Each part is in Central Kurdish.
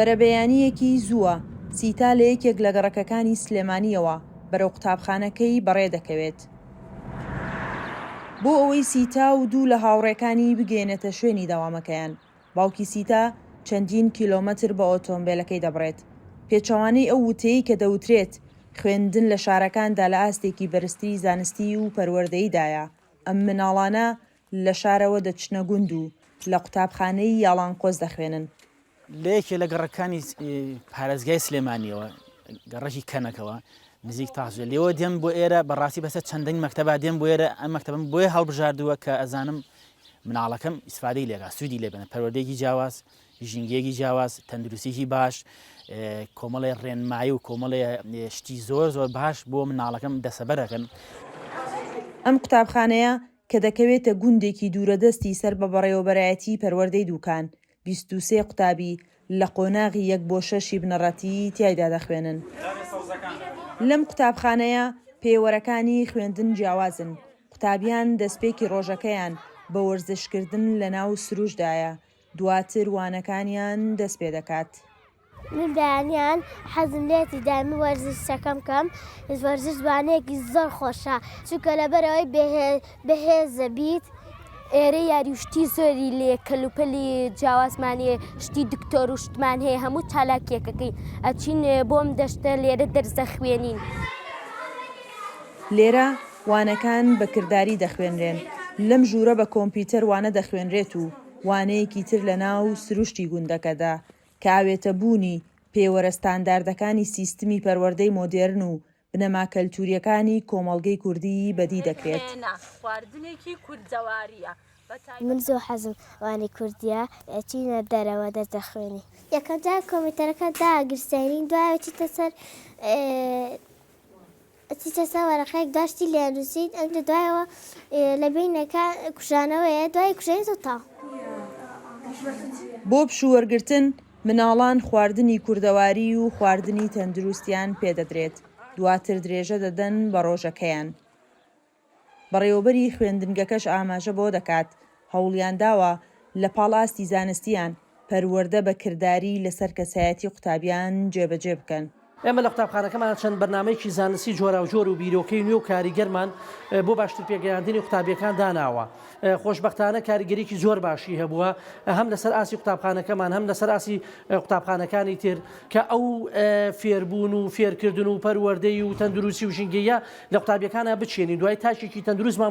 بەرەبەیانیەکی زووە سیتا لە یەکێک لە گەڕەکەکانی سلێمانیەوە بەرەو قوتابخانەکەی بەڕێ دەکەوێت. بۆ ئەوەی سیتا و دوو لە هاوڕێکانی بگەێنێتە شوێنی داوامەکەیان، باوکی سیتا چەندین کیلۆمەتر بە ئۆتۆمبیلەکەی دەبڕێت. پێچەوانەی ئەو وتەیەی کە دەوترێت خوێندن لە شارەکاندا لە ئاستێکی بەرزتری زانستی و پەروەردەییدایە، ئەم مناڵانە لە شارەوە دەچنە گوند و لە قوتابخانەی یاڵانکۆز دەخوێنن. لە یەکێ لە گەڕەکانی پارێزگای سلێمانیەوە، گەڕەکی کەنەکەوە نزیک تاژێ لێەوە دێم بۆ ئێرە بەڕاستی بەسەر چەندین مەکتەبا دێم بۆ ئێرە. ئەم مەکتەبم بۆیە هەڵبژاردووە کە ئەزانم مناڵەکەم ئیسفادەی لێگا سوودی لێبنە، پەروەردەیەکی جیاواز، ژینگەیەکی جیاواز، تەندروستیی باش، کۆمەڵی ڕێنمایی و کۆمەڵی شتی زۆر زۆر باش بۆ مناڵەکەم دەسەبەرەکەن. ئەم قوتابخانەیە کە دەکەوێتە گوندێکی دوورەدەستی سەر بە بەڕێوەبەرایەتی پەروەردەی دووکان، 23 قوتابی لە قۆناغی 1 بۆ 6 بنەڕەتی تیایدا دەخوێنن. لەم قوتابخانەیە پێوەرەکانی خوێندن جیاوازن. قوتابیان دەستپێکی ڕۆژەکەیان بە وەرزشکردن لە ناو سروشدایە، دواتر وانەکانیان دەست پێ دەکات. مندانیان حەزم لێتی دامی وەرزشەکەم کەم، وەرزش زبانەیەکی زۆر خۆشە، چونکە لەبەرەوەی بەهێزە بیت ئێرە یاریشتی زۆری لێ کەلوپەلی جیاوازمانێ، شتی دکتۆر و شتمان هەیە، هەموو چالاکیەکەکەی ئەچین بۆم دەشتە لێرە دەرزە خوێنین. لێرە وانەکان بەکردداری دەخوێنرێن، لەم ژوورە بە کۆمپیوتەر وانە دەخوێنرێت و وانەیەکی تر لە ناو سروشتی گوندەکەدا کە ئاوێتە بوونی پێوەرە ستانداردەکانی سیستمی پەروەردەی مۆدێرن و بنەما کەلتوریەکانی کۆمەڵگەی کوردی بەدی دەکرێت. خواردنێکی کوردجەواریە. من زۆر حەزم وانی کوردیە چینە دەرەوە دەردەخوێنی. یەکەم جار کۆمپیوتەرەکە داگرسێنین، دوایە چیتە سەر وەرەقەیەک داشتی لێنووسیت، ئەم دوایەوە لە بینەکە کوژانەوەیە، دوای کوژەی زۆتا. بۆ پشووەرگرتن مناڵان خواردنی کوردەواری و خواردنی تەندروستیان پێدەدرێت، دواتر درێژە دەدەن بە ڕۆژەکەیان. بەڕێوەبەری خوێندنگەکەش ئاماژە بۆ دەکات هەوڵیان داوە لە پاڵاستی زانستیان پەروەردە بە کردداری لەسەر کەسایەتی قوتابیان جێبەجێ بکەن. ئێمە لە قوتابخانەکەمان چەند بەرنامەیەکی زانستی جۆرا و جۆر و بیرۆکەی نوێ و کاریگەرمان بۆ باشتر پێگەیاندنی قوتابیەکان داناوە. خۆشبەختانە کاریگەریکی زۆر باشی هەبووە، هەم لەسەر ئاسی قوتابخانەکەمان، هەم لەسەر ئاسی قوتابخانەکانی تر، کە ئەو فێربوون و فێرکردن و پەروەردەی و تەندروستی و ژینگەیە لە قوتابیەکانە بچێنین، دوای تاکێکی تەندروستمان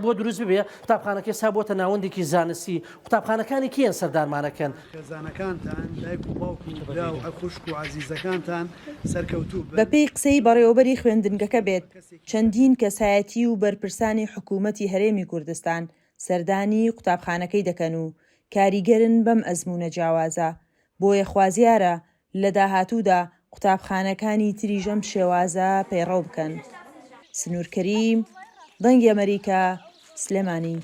بۆ دروست ببێ قوتابخانەکە سا بۆتە ناوەندێکی زانستی. قوتابخانەکانی کێن سەردارمانەکەن؟ خێزانەکانتان، دایک و باوک و برا و خوشک و عەزیزەکانتان سەرکەوتوو بەپێی قسەی بەڕێوەبەری خوێندنگەکە بێت چەندین کەسایەتی و بەرپرسانی حکوومەتی هەرێمی کوردستان سەردانی قوتابخانەکەی دەکەن و کاریگەرن بەم ئەزموونە جیاوازە، بۆیە خوازیارە لە داهاتوودا قوتابخانەکانی تریژەم شێوازە پەیڕەو بکەن. سنوور کەریم، دەنگی ئەمریکا، سلێمانی.